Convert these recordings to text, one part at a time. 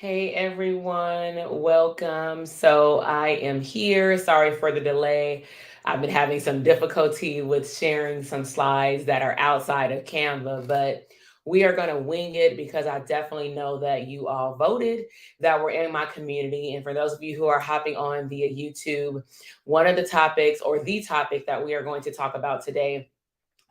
Hey everyone, welcome. So I am here. Sorry for the delay. I've been having some difficulty with sharing some slides that are outside of Canva, but we are going to wing it because I definitely know that you all voted that were in my community. And for those of you who are hopping on via YouTube, one of the topics or the topic that we are going to talk about today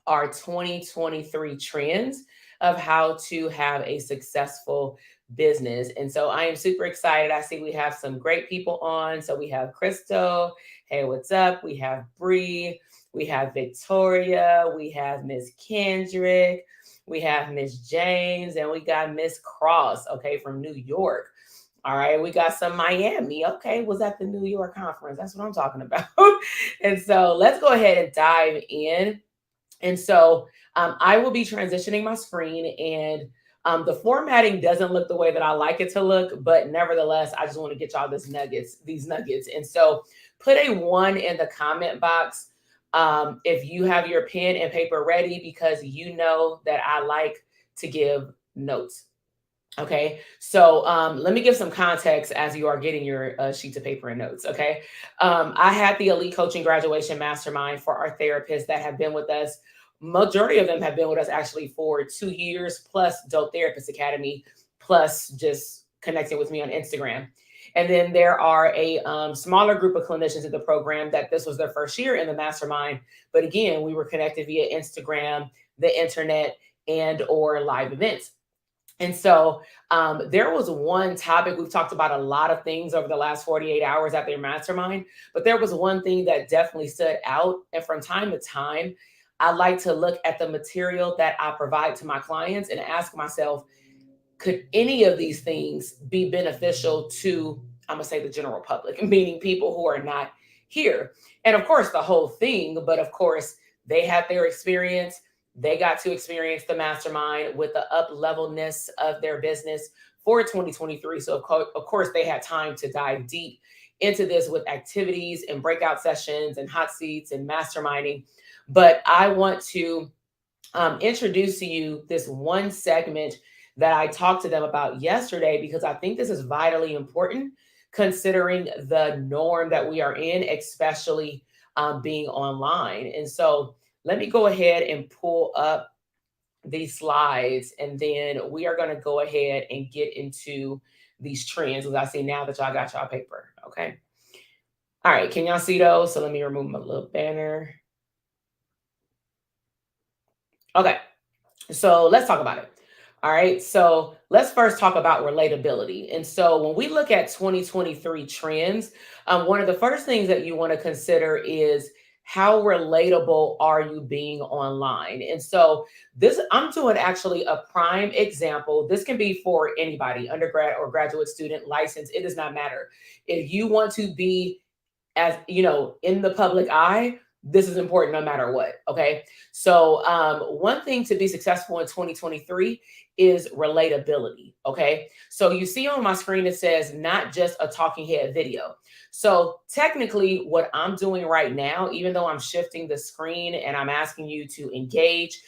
are 2023 trends of how to have a successful business. And so I am super excited. I see we have some great people on. So we have Crystal. Hey, what's up? We have Bree. We have Victoria. We have Miss Kendrick. We have Miss James. And we got Miss Cross, okay, from New York. All right, we got some Miami. Okay, was at the New York conference. That's what I'm talking about. And so let's go ahead and dive in. And so I will be transitioning my screen, and the formatting doesn't look the way that I like it to look, but nevertheless, I just want to get y'all these nuggets. And so put a one in the comment box if you have your pen and paper ready, because you know that I like to give notes. Okay, so let me give some context as you are getting your sheets of paper and notes. Okay, I had the Elite Coaching Graduation Mastermind for our therapists that have been with us. Majority of them have been with us actually for 2 years, plus Dope Therapist Academy, plus just connecting with me on Instagram. And then there are a smaller group of clinicians in the program that this was their first year in the mastermind. But again, we were connected via Instagram, the internet, and or live events. And so there was one topic. We've talked about a lot of things over the last 48 hours at their mastermind, but there was one thing that definitely stood out. And from time to time, I like to look at the material that I provide to my clients and ask myself, could any of these things be beneficial to, I'm going to say, the general public, meaning people who are not here? And of course, the whole thing, but of course, they had their experience. They got to experience the mastermind with the up levelness of their business for 2023. So, of course, they had time to dive deep into this with activities and breakout sessions and hot seats and masterminding. But I want to introduce to you this one segment that I talked to them about yesterday, because I think this is vitally important considering the norm that we are in, especially being online. And so let me go ahead and pull up these slides, and then we are going to go ahead and get into these trends, as I see now that y'all got y'all paper. Okay. All right. Can y'all see those? So let me remove my little banner. Okay. So let's talk about it. All right. So let's first talk about relatability. And so when we look at 2023 trends, one of the first things that you want to consider is how relatable are you being online? And so this, I'm doing actually a prime example. This can be for anybody, undergrad or graduate student, license. It does not matter. If you want to be, as you know, in the public eye, this is important no matter what. Okay. So one thing to be successful in 2023 is relatability. Okay. So you see on my screen, it says not just a talking head video. So technically what I'm doing right now, even though I'm shifting the screen and I'm asking you to engage,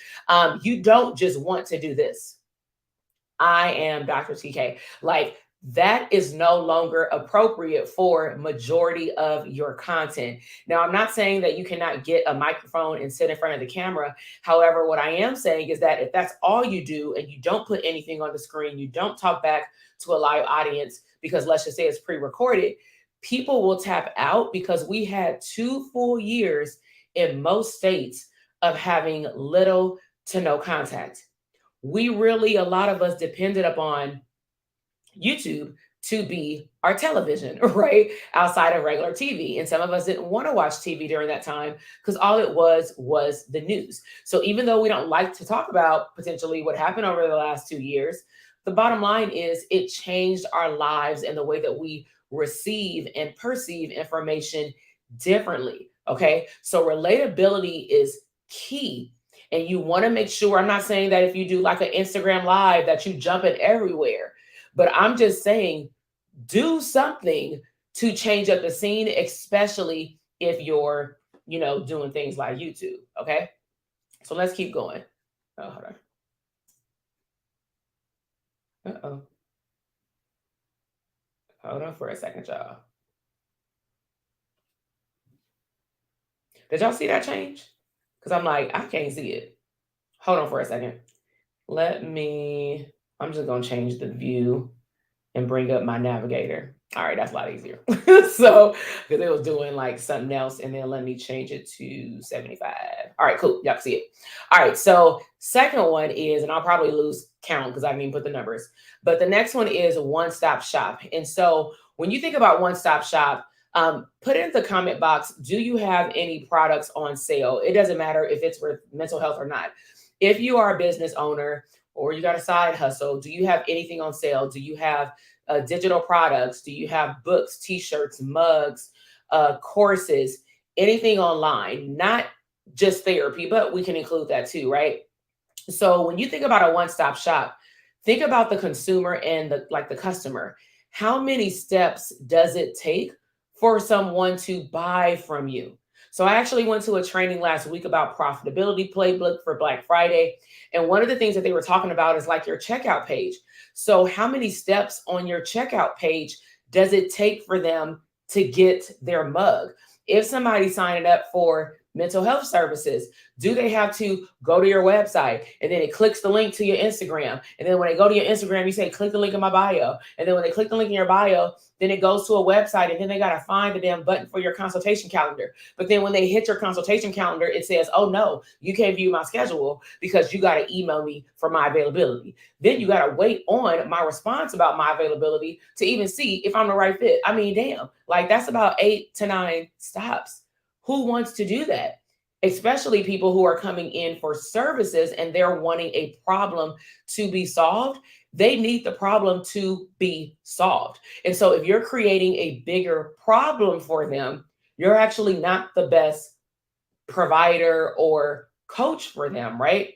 you don't just want to do this. I am Dr. TK. Like, that is no longer appropriate for majority of your content. Now, I'm not saying that you cannot get a microphone and sit in front of the camera. However, what I am saying is that if that's all you do and you don't put anything on the screen, you don't talk back to a live audience, because let's just say it's pre-recorded, people will tap out, because we had 2 full years in most states of having little to no contact. We really, a lot of us depended upon YouTube to be our television, right? Outside of regular TV. And some of us didn't want to watch TV during that time because all it was the news. So even though we don't like to talk about potentially what happened over the last 2 years, the bottom line is it changed our lives and the way that we receive and perceive information differently. Okay. So relatability is key. And you want to make sure, I'm not saying that if you do like an Instagram live that you jump in everywhere, but I'm just saying do something to change up the scene, especially if you're, doing things like YouTube. Okay. So let's keep going. Oh, hold on. Uh-oh. Hold on for a second, y'all. Did y'all see that change? Because I'm like, I can't see it. Hold on for a second. I'm just going to change the view and bring up my navigator. All right, that's a lot easier. So, because it was doing like something else, and then let me change it to 75. All right, cool. Y'all can see it. All right, so second one is, and I'll probably lose count because I didn't even put the numbers, but the next one is one-stop shop. And so when you think about one-stop shop, put it in the comment box. Do you have any products on sale? It doesn't matter if it's for mental health or not. If you are a business owner or you got a side hustle, do you have anything on sale? Do you have digital products? Do you have books, t-shirts, mugs, courses, anything online? Not just therapy, but we can include that too, right? So when you think about a one-stop shop, think about the consumer and the customer. How many steps does it take for someone to buy from you? So I actually went to a training last week about profitability playbook for Black Friday. And one of the things that they were talking about is like your checkout page. So how many steps on your checkout page does it take for them to get their mug? If somebody's signing up for mental health services, do they have to go to your website and then it clicks the link to your Instagram? And then when they go to your Instagram, you say, click the link in my bio. And then when they click the link in your bio, then it goes to a website and then they got to find the damn button for your consultation calendar. But then when they hit your consultation calendar, it says, oh no, you can't view my schedule because you got to email me for my availability. Then you got to wait on my response about my availability to even see if I'm the right fit. I mean, damn, like that's about 8 to 9 stops. Who wants to do that? Especially people who are coming in for services and they're wanting a problem to be solved. They need the problem to be solved. And so if you're creating a bigger problem for them, you're actually not the best provider or coach for them, right?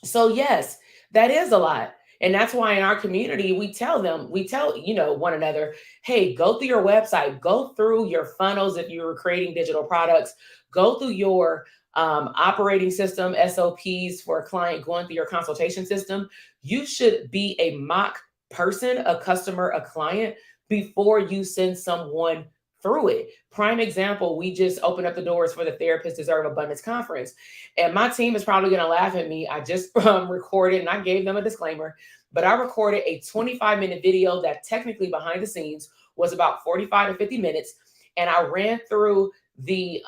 So yes, that is a lot. And that's why in our community, we tell one another, hey, go through your website, go through your funnels if you're creating digital products, go through your operating system, SOPs for a client going through your consultation system. You should be a mock person, a customer, a client before you send someone through it. Prime example, we just opened up the doors for the Therapists Deserve Abundance Conference. And my team is probably going to laugh at me. I just recorded, and I gave them a disclaimer, but I recorded a 25-minute video that technically behind the scenes was about 45 to 50 minutes. And I ran through the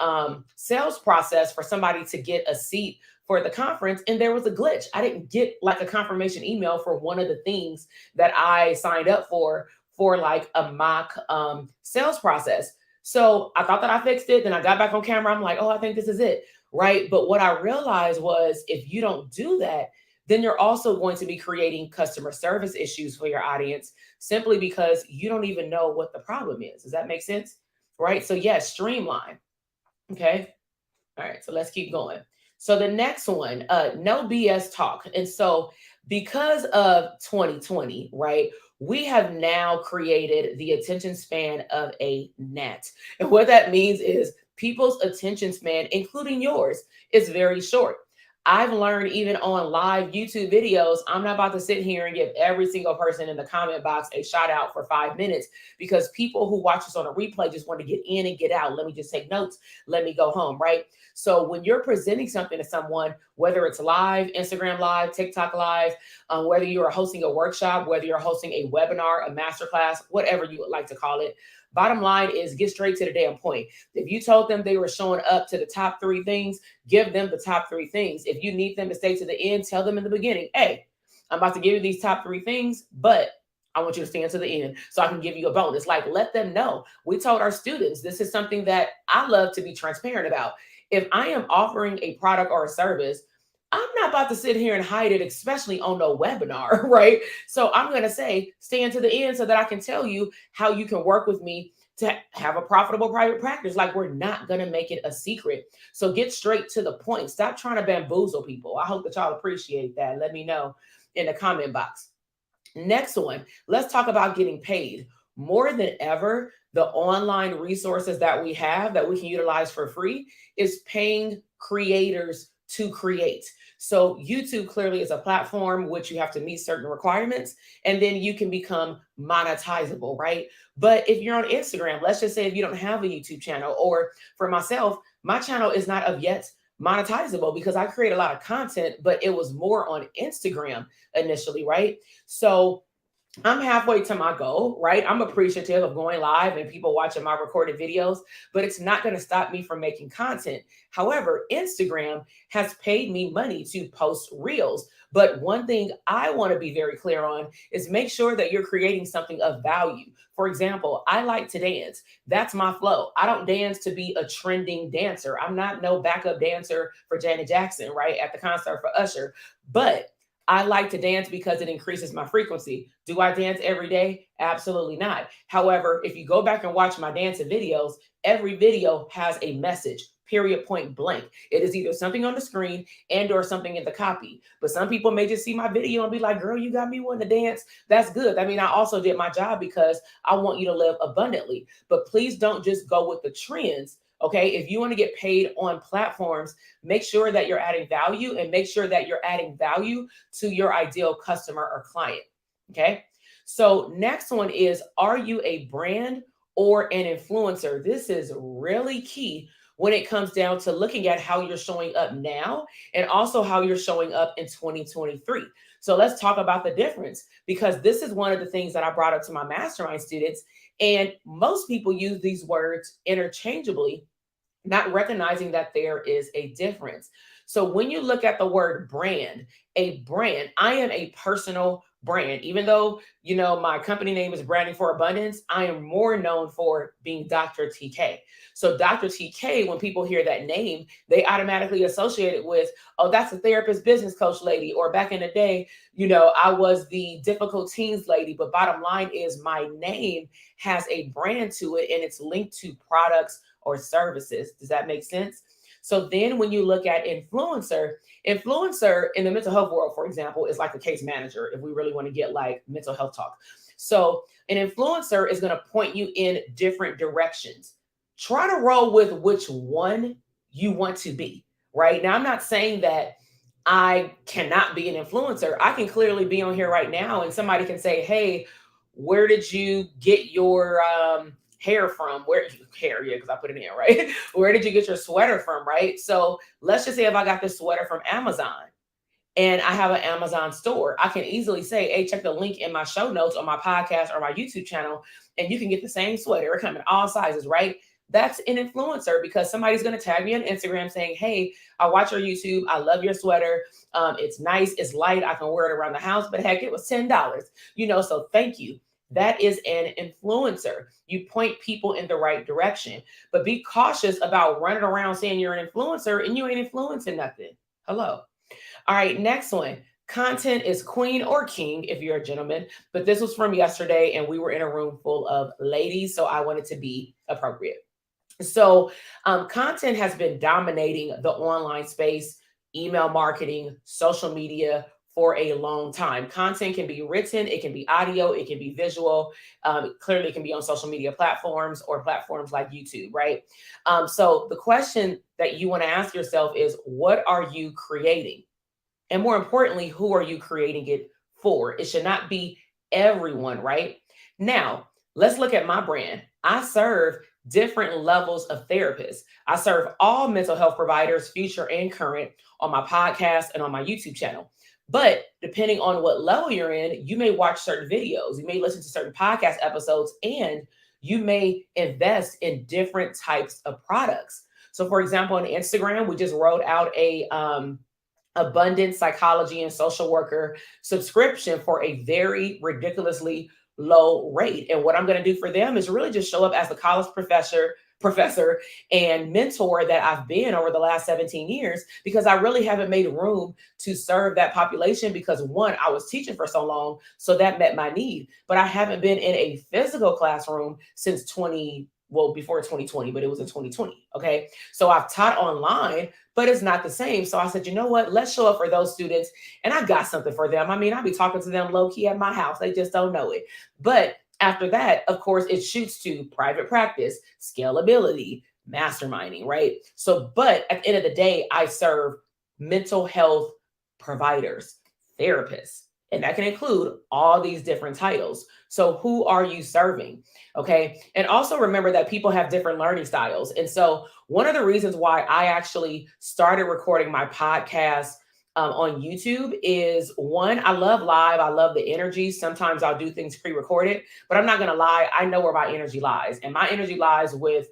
sales process for somebody to get a seat for the conference, and there was a glitch. I didn't get like a confirmation email for one of the things that I signed up for like a mock sales process. So I thought that I fixed it. Then I got back on camera. I'm like, oh, I think this is it, right? But what I realized was if you don't do that, then you're also going to be creating customer service issues for your audience simply because you don't even know what the problem is. Does that make sense? Right? So yes, streamline. Okay. All right. So let's keep going. So the next one, no BS talk. And so because of 2020, right, we have now created the attention span of a gnat. And what that means is people's attention span, including yours, is very short. I've learned even on live YouTube videos, I'm not about to sit here and give every single person in the comment box a shout out for 5 minutes because people who watch this on a replay just want to get in and get out. Let me just take notes. Let me go home, right? So when you're presenting something to someone, whether it's live, Instagram live, TikTok live, whether you are hosting a workshop, whether you're hosting a webinar, a masterclass, whatever you would like to call it, bottom line is get straight to the damn point. If you told them they were showing up to the top 3 things, give them the top 3 things. If you need them to stay to the end, tell them in the beginning, hey, I'm about to give you these top 3 things, but I want you to stay until the end so I can give you a bonus. Like, let them know. We told our students, this is something that I love to be transparent about. If I am offering a product or a service, I'm not about to sit here and hide it, especially on no webinar, right? So I'm going to say, stay until the end so that I can tell you how you can work with me to have a profitable private practice. Like, we're not going to make it a secret. So get straight to the point. Stop trying to bamboozle people. I hope that y'all appreciate that. Let me know in the comment box. Next one, let's talk about getting paid. More than ever, the online resources that we have that we can utilize for free is paying creators to create. So YouTube clearly is a platform which you have to meet certain requirements, and then you can become monetizable, right? But if you're on Instagram, let's just say if you don't have a YouTube channel, or for myself, my channel is not of yet monetizable because I create a lot of content, but it was more on Instagram initially, right? So I'm halfway to my goal, right? I'm appreciative of going live and people watching my recorded videos, but it's not going to stop me from making content. However, Instagram has paid me money to post reels. But one thing I want to be very clear on is make sure that you're creating something of value. For example, I like to dance. That's my flow. I don't dance to be a trending dancer. I'm not no backup dancer for Janet Jackson, right? At the concert for Usher. But I like to dance because it increases my frequency. Do I dance every day? Absolutely not. However, if you go back and watch my dancing videos, every video has a message, period, point blank. It is either something on the screen and or something in the copy. But some people may just see my video and be like, girl, you got me wanting to dance. That's good. I mean, I also did my job because I want you to live abundantly. But please don't just go with the trends. Okay, if you want to get paid on platforms, make sure that you're adding value, and make sure that you're adding value to your ideal customer or client. Okay, so next one is, are you a brand or an influencer? This is really key when it comes down to looking at how you're showing up now and also how you're showing up in 2023. So let's talk about the difference, because this is one of the things that I brought up to my mastermind students. And most people use these words interchangeably, not recognizing that there is a difference. So when you look at the word brand, a brand, I am a personal brand. Even though, you know, my company name is Branding for Abundance, I am more known for being Dr. TK. So Dr. TK, when people hear that name, they automatically associate it with, oh, that's a therapist business coach lady. Or back in the day, you know, I was the difficult teens lady. But bottom line is my name has a brand to it, and it's linked to products or services. Does that make sense? So then when you look at influencer in the mental health world, for example, is like a case manager, if we really want to get like mental health talk. So an influencer is going to point you in different directions. Try to roll with which one you want to be, right? Now, I'm not saying that I cannot be an influencer. I can clearly be on here right now and somebody can say, hey, where did you get your hair from? Hair, yeah, because I put it in, right? Where did you get your sweater from, right? So let's just say if I got this sweater from Amazon and I have an Amazon store, I can easily say, hey, check the link in my show notes on my podcast or my YouTube channel, and you can get the same sweater. It comes in all sizes, right? That's an influencer, because somebody's going to tag me on Instagram saying, hey, I watch your YouTube. I love your sweater. It's nice. It's light. I can wear it around the house, but heck, it was $10, you know, so thank you. That is an influencer. You point people in the right direction, but be cautious about running around saying you're an influencer and you ain't influencing nothing. Hello. All right, next one. Content is queen or king if you're a gentleman, but this was from yesterday and we were in a room full of ladies, so I wanted to be appropriate. So content has been dominating the online space, email marketing, social media for a long time. Content can be written, it can be audio, it can be visual. Clearly, it can be on social media platforms or platforms like YouTube, right? So the question that you want to ask yourself is, what are you creating? And more importantly, who are you creating it for? It should not be everyone, right? Now, let's look at my brand. I serve different levels of therapists. I serve all mental health providers, future and current, on my podcast and on my YouTube channel. But depending on what level you're in, you may watch certain videos, you may listen to certain podcast episodes, and you may invest in different types of products. So for example, on Instagram, we just rolled out a abundance psychology and social worker subscription for a very ridiculously low rate. And what I'm going to do for them is really just show up as the college professor and mentor that I've been over the last 17 years, because I really haven't made room to serve that population, because one, I was teaching for so long, so that met my need, but I haven't been in a physical classroom since before 2020, but it was in 2020. Okay. So I've taught online, but it's not the same. So I said, you know what, let's show up for those students. And I got something for them. I mean, I'll be talking to them low key at my house. They just don't know it. But after that, of course, it shoots to private practice, scalability, masterminding, right? So, but at the end of the day, I serve mental health providers, therapists, and that can include all these different titles. So who are you serving? Okay. And also remember that people have different learning styles. And so one of the reasons why I actually started recording my podcast on YouTube is one, I love live. I love the energy. Sometimes I'll do things pre-recorded, but I'm not going to lie. I know where my energy lies, and my energy lies with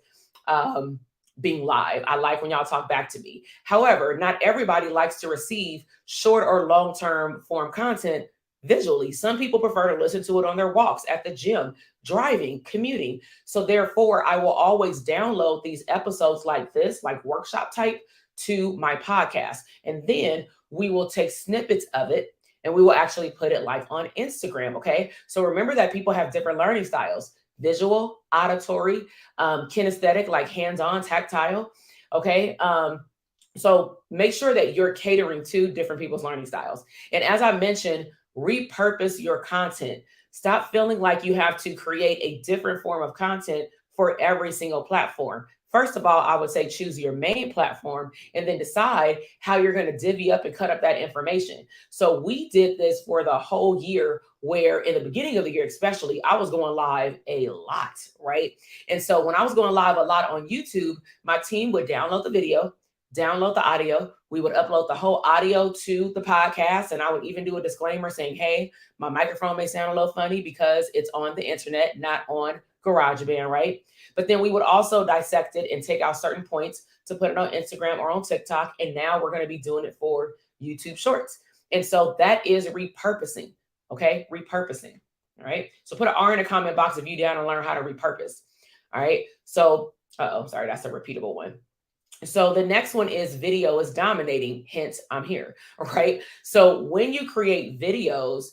um, being live. I like when y'all talk back to me. However, not everybody likes to receive short or long-term form content visually. Some people prefer to listen to it on their walks, at the gym, driving, commuting. So therefore, I will always download these episodes like this, like workshop type, to my podcast. And then we will take snippets of it and we will actually put it like on Instagram. Okay. So remember that people have different learning styles: visual, auditory, kinesthetic, like hands-on, tactile. Okay. So make sure that you're catering to different people's learning styles. And as I mentioned, repurpose your content. Stop feeling like you have to create a different form of content for every single platform. First of all, I would say choose your main platform and then decide how you're going to divvy up and cut up that information. So we did this for the whole year, where in the beginning of the year, especially, I was going live a lot, right? And so when I was going live a lot on YouTube, my team would download the video, download the audio. We would upload the whole audio to the podcast. And I would even do a disclaimer saying, hey, my microphone may sound a little funny because it's on the internet, not on GarageBand, right? But then we would also dissect it and take out certain points to put it on Instagram or on TikTok. And now we're going to be doing it for YouTube Shorts. And so that is repurposing. Okay. Repurposing. All right. So put an R in the comment box if you down and learn how to repurpose. All right. So, sorry, that's a repeatable one. So the next one is video is dominating, hence I'm here, right? So when you create videos,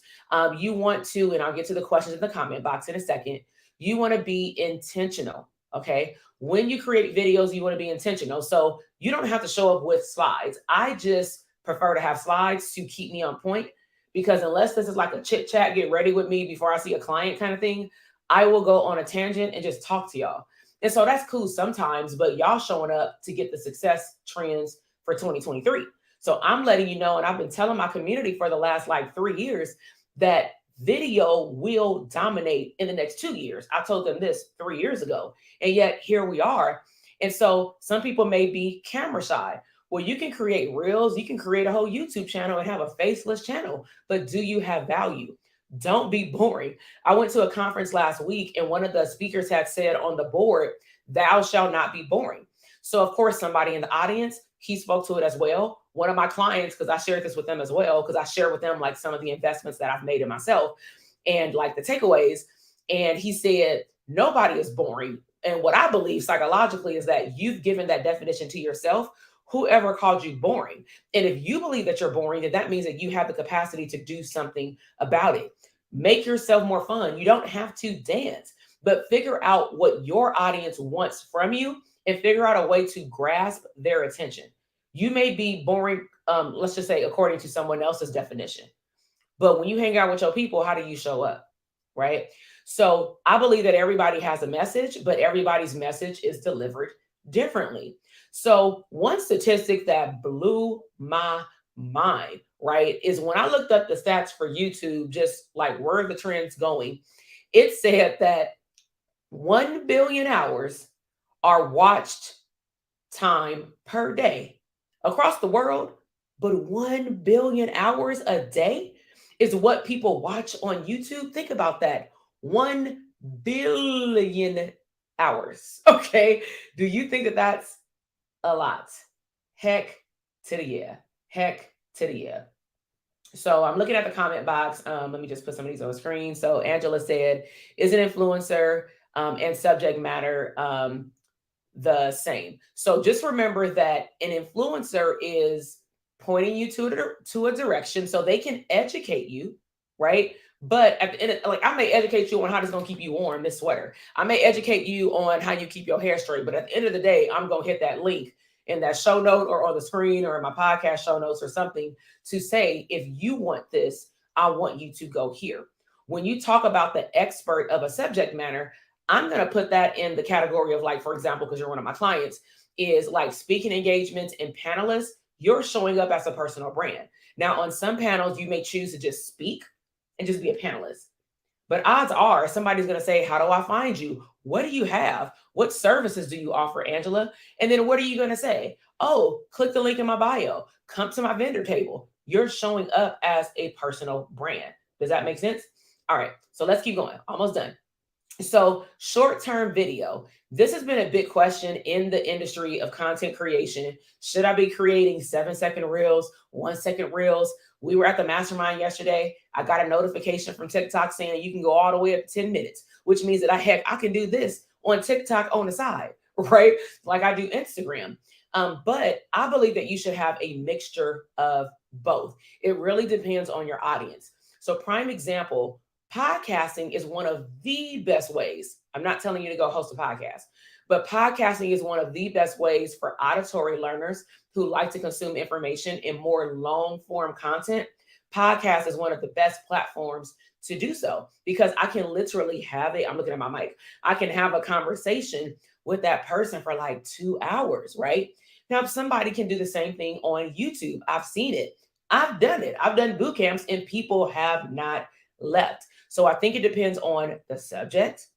you want to, and I'll get to the questions in the comment box in a second, you want to be intentional, okay? When you create videos, you want to be intentional. So you don't have to show up with slides. I just prefer to have slides to keep me on point, because unless this is like a chit chat, get ready with me before I see a client kind of thing, I will go on a tangent and just talk to y'all. And so that's cool sometimes, but y'all showing up to get the success trends for 2023. So I'm letting you know, and I've been telling my community for the last like 3 years that video will dominate in the next 2 years. I told them this 3 years ago, and yet here we are. And so some people may be camera shy. Well, you can create reels, you can create a whole YouTube channel and have a faceless channel, but do you have value? Don't be boring. I went to a conference last week and one of the speakers had said on the board, thou shalt not be boring. So of course, somebody in the audience, he spoke to it as well. One of my clients, because I shared this with them as well, because I share with them like some of the investments that I've made in myself and like the takeaways. And he said, nobody is boring. And what I believe psychologically is that you've given that definition to yourself. Whoever called you boring. And if you believe that you're boring, then that means that you have the capacity to do something about it. Make yourself more fun. You don't have to dance, but figure out what your audience wants from you and figure out a way to grasp their attention. You may be boring, let's just say, according to someone else's definition. But when you hang out with your people, how do you show up? Right? So I believe that everybody has a message, but everybody's message is delivered differently. So one statistic that blew my mind, right, is when I looked up the stats for YouTube, just like where are the trends going, it said that 1 billion hours are watched time per day across the world, but 1 billion hours a day is what people watch on YouTube. Think about that. 1 billion hours. Okay. Do you think that that's a lot? Heck to the yeah. Heck to the yeah. So I'm looking at the comment box. Let me just put some of these on the screen. So Angela said, is an influencer and subject matter the same? So just remember that an influencer is pointing you to a direction so they can educate you, right? But at the end, like I may educate you on how this is gonna keep you warm, this sweater. I may educate you on how you keep your hair straight, but at the end of the day, I'm gonna hit that link in that show note or on the screen or in my podcast show notes or something to say, if you want this, I want you to go here. When you talk about the expert of a subject matter, I'm gonna put that in the category of like, for example, because you're one of my clients, is like speaking engagements and panelists. you're showing up as a personal brand. Now, on some panels, you may choose to just speak and just be a panelist. But odds are somebody's going to say, how do I find you? What do you have? What services do you offer, Angela? And then what are you going to say? Oh, click the link in my bio. Come to my vendor table. You're showing up as a personal brand. Does that make sense? All right, so let's keep going. Almost done. So short-term video. This has been a big question in the industry of content creation. Should I be creating 7-second reels, 1-second reels? We were at the mastermind yesterday. I got a notification from TikTok saying you can go all the way up to 10 minutes, which means that I can do this on TikTok on the side, right? Like I do Instagram. But I believe that you should have a mixture of both. It really depends on your audience. So prime example, podcasting is one of the best ways. I'm not telling you to go host a podcast, but podcasting is one of the best ways for auditory learners who like to consume information in more long form content. Podcast is one of the best platforms to do so because I can literally I'm looking at my mic. I can have a conversation with that person for like 2 hours, right? Now, if somebody can do the same thing on YouTube, I've seen it. I've done it. I've done boot camps and people have not left. So I think it depends on the subject.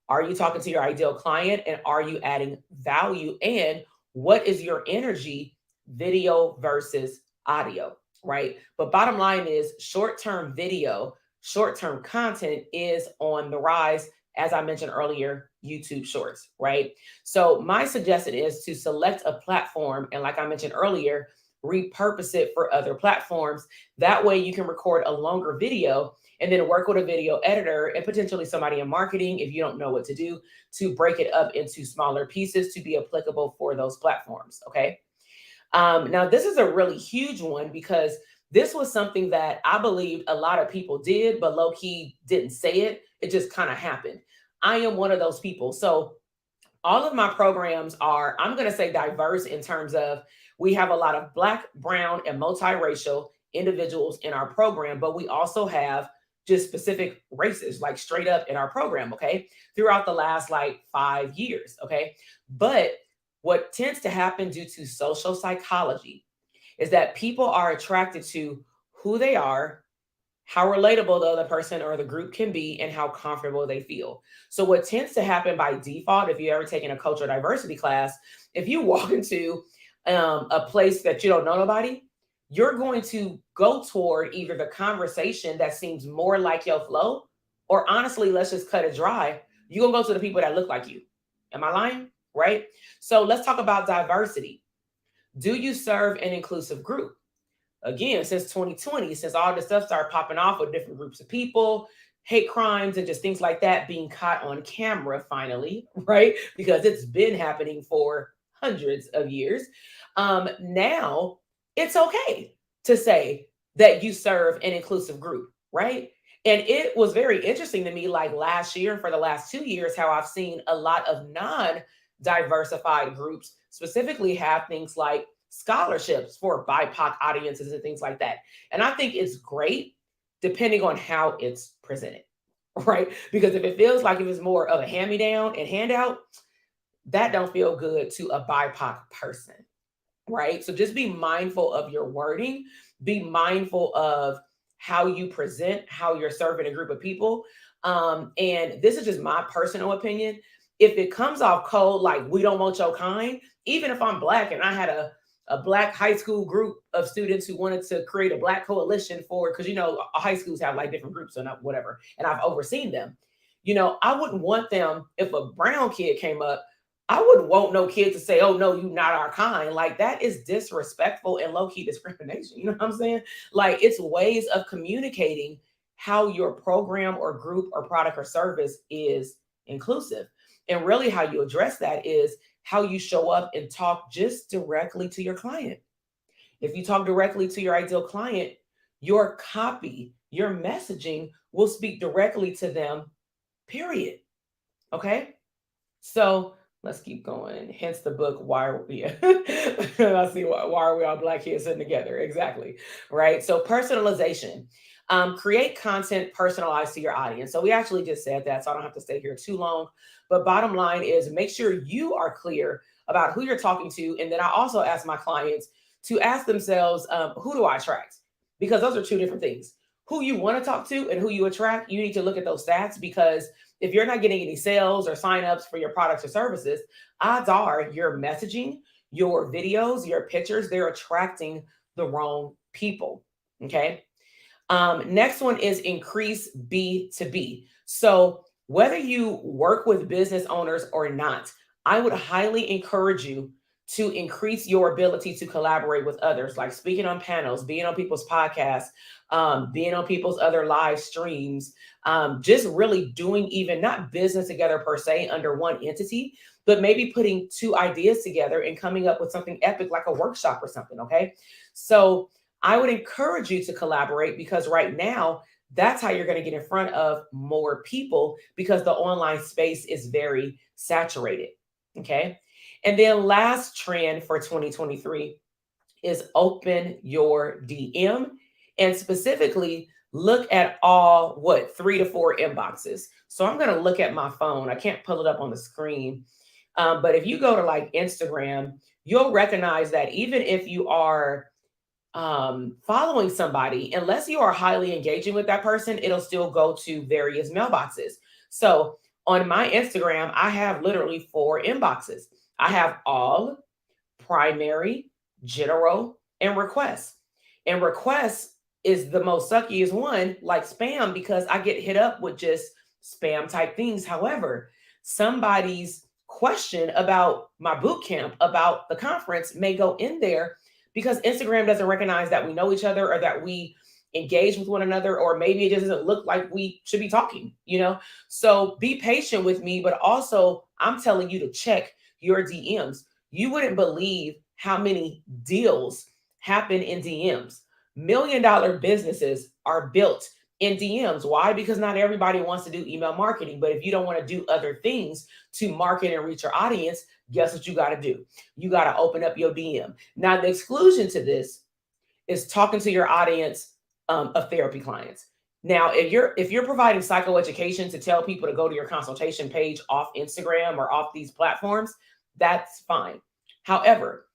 Are you talking to your ideal client and are you adding value? And what is your energy, video versus audio, right? But bottom line is short-term video, short-term content is on the rise. As I mentioned earlier, YouTube Shorts, right? So my suggestion is to select a platform. And like I mentioned earlier, repurpose it for other platforms. That way you can record a longer video and then work with a video editor and potentially somebody in marketing, if you don't know what to do, to break it up into smaller pieces to be applicable for those platforms, okay? Now, this is a really huge one because this was something that I believed a lot of people did, but low-key didn't say it. It just kind of happened. I am one of those people. So all of my programs are, I'm going to say diverse in terms of we have a lot of Black, brown, and multiracial individuals in our program, but we also have just specific races, like straight up in our program, okay, throughout the last like 5 years, okay? But what tends to happen due to social psychology is that people are attracted to who they are, how relatable the other person or the group can be, and how comfortable they feel. So what tends to happen by default, if you've ever taken a cultural diversity class, if you walk into a place that you don't know nobody, you're going to go toward either the conversation that seems more like your flow, or honestly, let's just cut it dry, you're gonna go to the people that look like you. Am I lying? Right? So let's talk about diversity. Do you serve an inclusive group? Again, since 2020, since all this stuff started popping off with different groups of people, hate crimes and just things like that being caught on camera finally, right? Because it's been happening for hundreds of years. Now it's okay to say that you serve an inclusive group, right? And it was very interesting to me, like last year and for the last 2 years, how I've seen a lot of non-diversified groups specifically have things like scholarships for BIPOC audiences and things like that. And I think it's great depending on how it's presented, right? Because if it feels like it was more of a hand-me-down and handout, that don't feel good to a BIPOC person, right? So just be mindful of your wording, be mindful of how you present, how you're serving a group of people. And this is just my personal opinion. If it comes off cold, like we don't want your kind, even if I'm Black and I had a Black high school group of students who wanted to create a Black coalition for, because, you know, high schools have like different groups and whatever, and I've overseen them. You know, I wouldn't want them, if a brown kid came up, I wouldn't want no kid to say, oh, no, you're not our kind. Like that is disrespectful and low-key discrimination. You know what I'm saying? Like it's ways of communicating how your program or group or product or service is inclusive. And really how you address that is how you show up and talk just directly to your client. If you talk directly to your ideal client, your copy, your messaging will speak directly to them, period. Okay? So let's keep going. Hence the book, Why Are We? I see why are we all Black kids sitting together? Exactly. Right. So personalization. Create content personalized to your audience. So we actually just said that, so I don't have to stay here too long. But bottom line is make sure you are clear about who you're talking to. And then I also ask my clients, to ask themselves, who do I attract? Because those are two different things. Who you want to talk to and who you attract, you need to look at those stats, because if you're not getting any sales or signups for your products or services, odds are your messaging, your videos, your pictures, they're attracting the wrong people. Okay. Next one is increase B2B. So whether you work with business owners or not, I would highly encourage you to increase your ability to collaborate with others, like speaking on panels, being on people's podcasts, being on people's other live streams, just really doing even not business together per se under one entity, but maybe putting two ideas together and coming up with something epic like a workshop or something. Okay. So I would encourage you to collaborate, because right now, that's how you're going to get in front of more people, because the online space is very saturated. Okay. And then last trend for 2023 is open your DM, and specifically look at all 3 to 4 inboxes. So I'm going to look at my phone. I can't pull it up on the screen. But if you go to like Instagram, you'll recognize that even if you are following somebody, unless you are highly engaging with that person, it'll still go to various mailboxes. So on my Instagram, I have literally 4 inboxes. I have all, primary, general, and requests. And requests is the most suckiest one, like spam, because I get hit up with just spam type things. However, somebody's question about my boot camp, about the conference, may go in there because Instagram doesn't recognize that we know each other or that we engage with one another, or maybe it just doesn't look like we should be talking. So be patient with me, but also I'm telling you to check your DMs. You wouldn't believe how many deals happen in DMs. $1 million businesses are built in DMs. Why? Because not everybody wants to do email marketing. But if you don't want to do other things to market and reach your audience, guess what you got to do? You got to open up your DM. Now, the exclusion to this is talking to your audience of therapy clients. Now, if you're providing psychoeducation to tell people to go to your consultation page off Instagram or off these platforms, that's fine. However,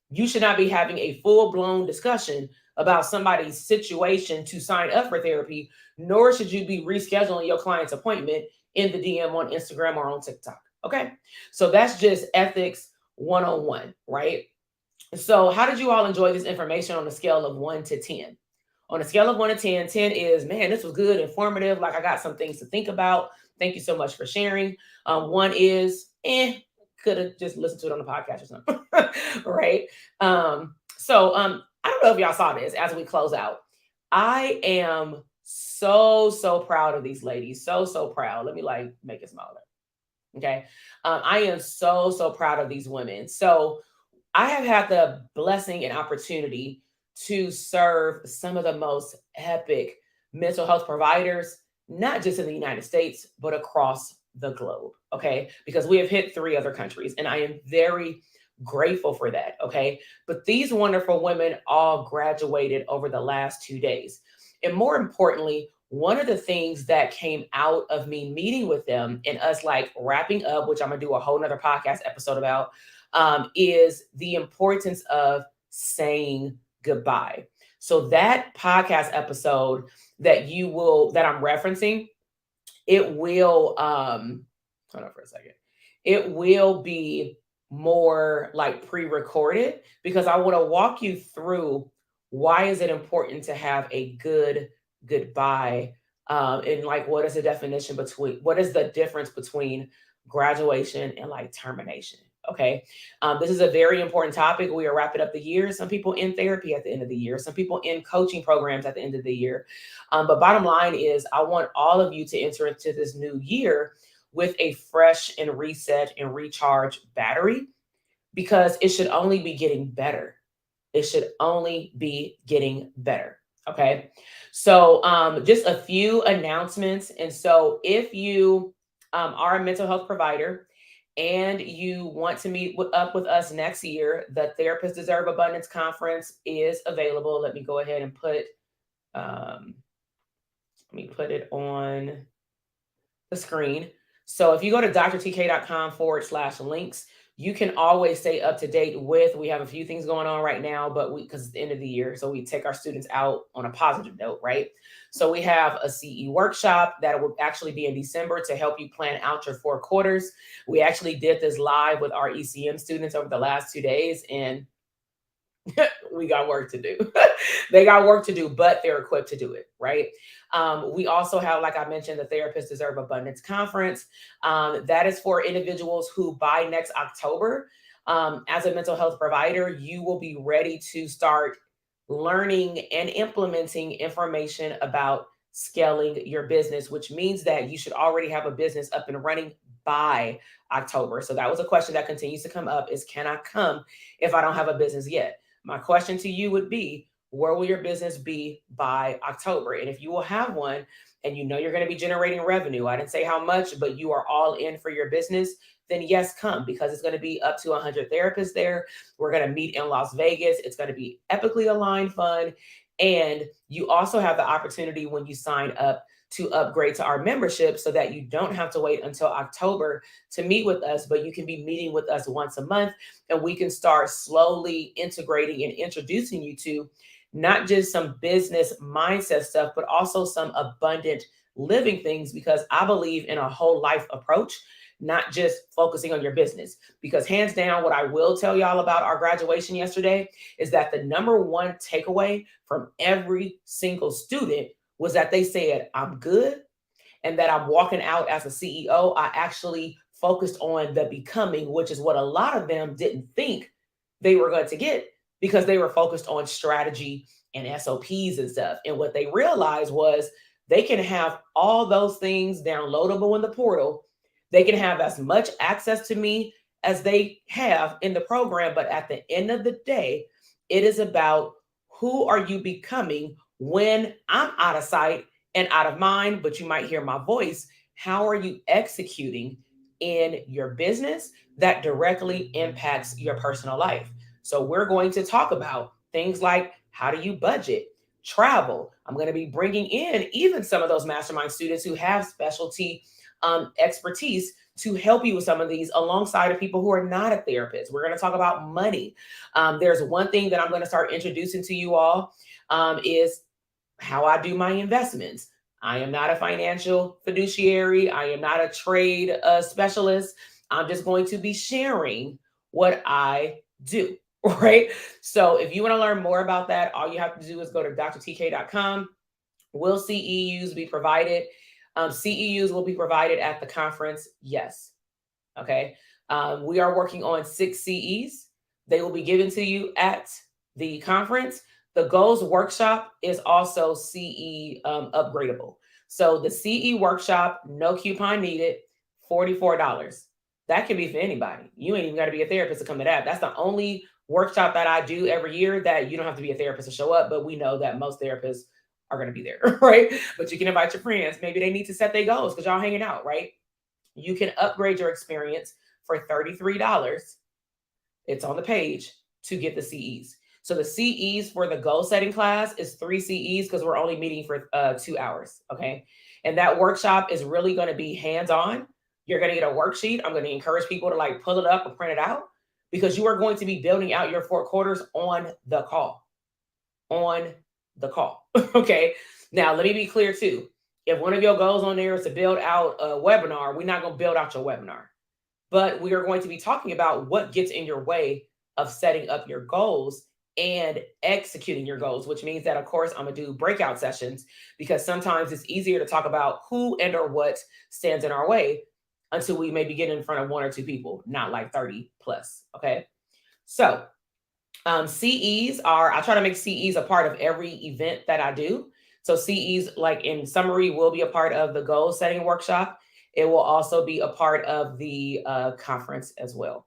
you should not be having a full-blown discussion about somebody's situation to sign up for therapy, nor should you be rescheduling your client's appointment in the DM on Instagram or on TikTok. Okay. So that's just ethics 101, right? So how did you all enjoy this information on a scale of 1 to 10? On a scale of 1 to 10, 10 is, man, this was good, informative. Like I got some things to think about. Thank you so much for sharing. 1 is, could have just listened to it on the podcast or something, right? I don't know if y'all saw this as we close out. I am so proud of these ladies. So proud. Let me make it smaller. Okay. I am so proud of these women. So I have had the blessing and opportunity to serve some of the most epic mental health providers, not just in the United States, but across the globe. Okay. Because we have hit 3 other countries, and I am very grateful for that. Okay. But these wonderful women all graduated over the last 2 days. And more importantly, one of the things that came out of me meeting with them and us wrapping up, which I'm going to do a whole nother podcast episode about, is the importance of saying goodbye. So that podcast episode that I'm referencing, it will, hold on for a second. It will be more pre-recorded, because I want to walk you through why is it important to have a good goodbye, and what is the difference between graduation and termination. Okay. This is a very important topic. We are wrapping up the year. Some people in therapy at the end of the year, some people in coaching programs at the end of the year. But bottom line is, I want all of you to enter into this new year with a fresh and reset and recharge battery, because it should only be getting better. It should only be getting better. Okay. So just a few announcements. And so if you are a mental health provider and you want to meet up with us next year, the Therapists Deserve Abundance Conference is available. Let me go ahead and put it on the screen. So if you go to drtk.com/links, You can always stay up to date with, we have a few things going on right now, but because it's the end of the year, so we take our students out on a positive note, right? So we have a CE workshop that will actually be in December to help you plan out your 4 quarters. We actually did this live with our ECM students over the last 2 days, and we got work to do. They got work to do, but they're equipped to do it, right? We also have, like I mentioned, the Therapists Deserve Abundance Conference. That is for individuals who by next October, as a mental health provider, you will be ready to start learning and implementing information about scaling your business, which means that you should already have a business up and running by October. So that was a question that continues to come up is, can I come if I don't have a business yet? My question to you would be, where will your business be by October? And if you will have one and you know you're going to be generating revenue, I didn't say how much, but you are all in for your business, then yes, come, because it's going to be up to 100 therapists there. We're going to meet in Las Vegas. It's going to be epically aligned fun. And you also have the opportunity when you sign up to upgrade to our membership so that you don't have to wait until October to meet with us, but you can be meeting with us once a month, and we can start slowly integrating and introducing you to not just some business mindset stuff, but also some abundant living things, because I believe in a whole life approach, not just focusing on your business. Because hands down, what I will tell y'all about our graduation yesterday is that the number one takeaway from every single student was that they said, I'm good, and that I'm walking out as a CEO. I actually focused on the becoming, which is what a lot of them didn't think they were going to get, because they were focused on strategy and SOPs and stuff. And what they realized was they can have all those things downloadable in the portal. They can have as much access to me as they have in the program. But at the end of the day, it is about who are you becoming when I'm out of sight and out of mind, but you might hear my voice. How are you executing in your business that directly impacts your personal life? So we're going to talk about things like, how do you budget, travel? I'm going to be bringing in even some of those mastermind students who have specialty expertise to help you with some of these, alongside of people who are not a therapist. We're going to talk about money. There's one thing that I'm going to start introducing to you all, is how I do my investments. I am not a financial fiduciary. I am not a trade specialist. I'm just going to be sharing what I do, right? So if you want to learn more about that, all you have to do is go to drtk.com. Will CEUs be provided? CEUs will be provided at the conference. Yes. Okay. We are working on 6 CEs. They will be given to you at the conference. The goals workshop is also CE upgradable. So the CE workshop, no coupon needed, $44. That can be for anybody. You ain't even got to be a therapist to come to that. That's the only workshop that I do every year that you don't have to be a therapist to show up, but we know that most therapists are going to be there, right? But you can invite your friends. Maybe they need to set their goals because y'all hanging out, right? You can upgrade your experience for $33. It's on the page to get the CEs. So the CEs for the goal setting class is 3 CEs because we're only meeting for 2 hours. Okay. And that workshop is really going to be hands-on. You're going to get a worksheet. I'm going to encourage people to like pull it up or print it out, because you are going to be building out your 4 quarters on the call. On the call. Okay. Now, let me be clear too. If one of your goals on there is to build out a webinar, we're not going to build out your webinar, but we are going to be talking about what gets in your way of setting up your goals and executing your goals, which means that, of course, I'm going to do breakout sessions, because sometimes it's easier to talk about who and or what stands in our way until we maybe get in front of 1 or 2 people, not like 30 plus. Okay. So CEs I try to make CEs a part of every event that I do. So CEs, like in summary, will be a part of the goal setting workshop. It will also be a part of the conference as well.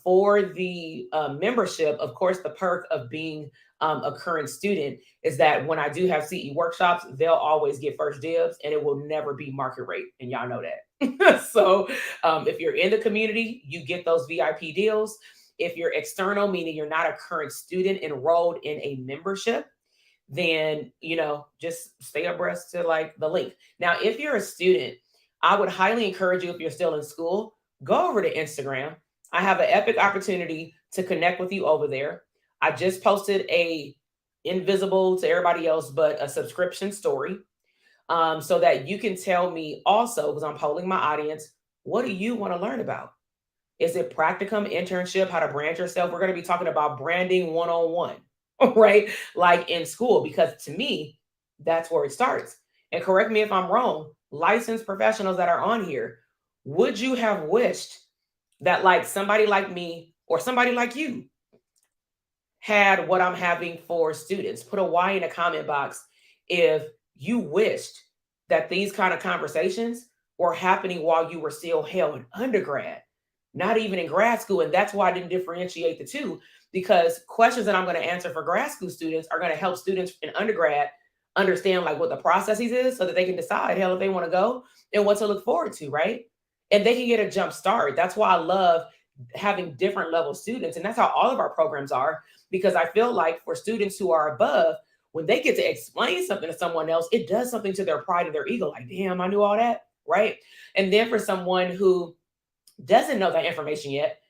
For the membership, of course, the perk of being a current student is that when I do have CE workshops, they'll always get first dibs, and it will never be market rate. And y'all know that. So if you're in the community, you get those VIP deals. If you're external, meaning you're not a current student enrolled in a membership, then, just stay abreast to like the link. Now, if you're a student, I would highly encourage you, if you're still in school, go over to Instagram. I have an epic opportunity to connect with you over there. I just posted a invisible to everybody else, but a subscription story, so that you can tell me also, because I'm polling my audience, what do you want to learn about? Is it practicum, internship, how to brand yourself? We're going to be talking about branding 101, right? Like in school, because to me, that's where it starts. And correct me if I'm wrong, licensed professionals that are on here, would you have wished that like somebody like me or somebody like you had what I'm having for students? Put a Y in the comment box if you wished that these kind of conversations were happening while you were still held in undergrad, not even in grad school. And that's why I didn't differentiate the two, because questions that I'm going to answer for grad school students are going to help students in undergrad understand like what the processes is so that they can decide hell if they want to go and what to look forward to, right? And they can get a jump start. That's why I love having different level students. And that's how all of our programs are, because I feel like for students who are above, when they get to explain something to someone else, it does something to their pride and their ego. Like, damn, I knew all that, right? And then for someone who doesn't know that information yet,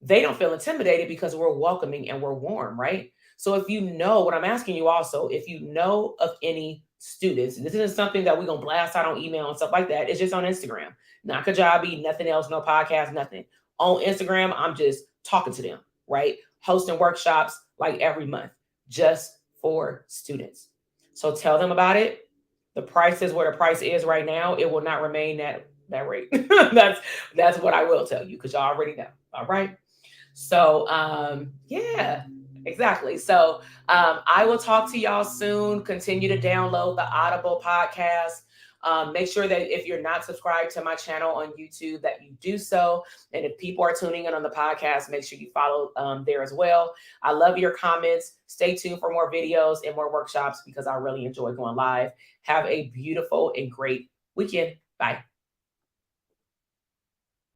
they don't feel intimidated because we're welcoming and we're warm, right? So if you know what I'm asking you also, if you know of any students, this isn't something that we're going to blast out on email and stuff like that. It's just on Instagram, not Kajabi, nothing else, no podcast, nothing. On Instagram, I'm just talking to them, right? Hosting workshops like every month just for students. So tell them about it. The price is where the price is right now. It will not remain that rate. that's what I will tell you, because y'all already know. All right. So yeah, exactly. So I will talk to y'all soon. Continue to download the Audible podcast. Make sure that if you're not subscribed to my channel on YouTube, that you do so. And if people are tuning in on the podcast, make sure you follow there as well. I love your comments. Stay tuned for more videos and more workshops, because I really enjoy going live. Have a beautiful and great weekend. Bye.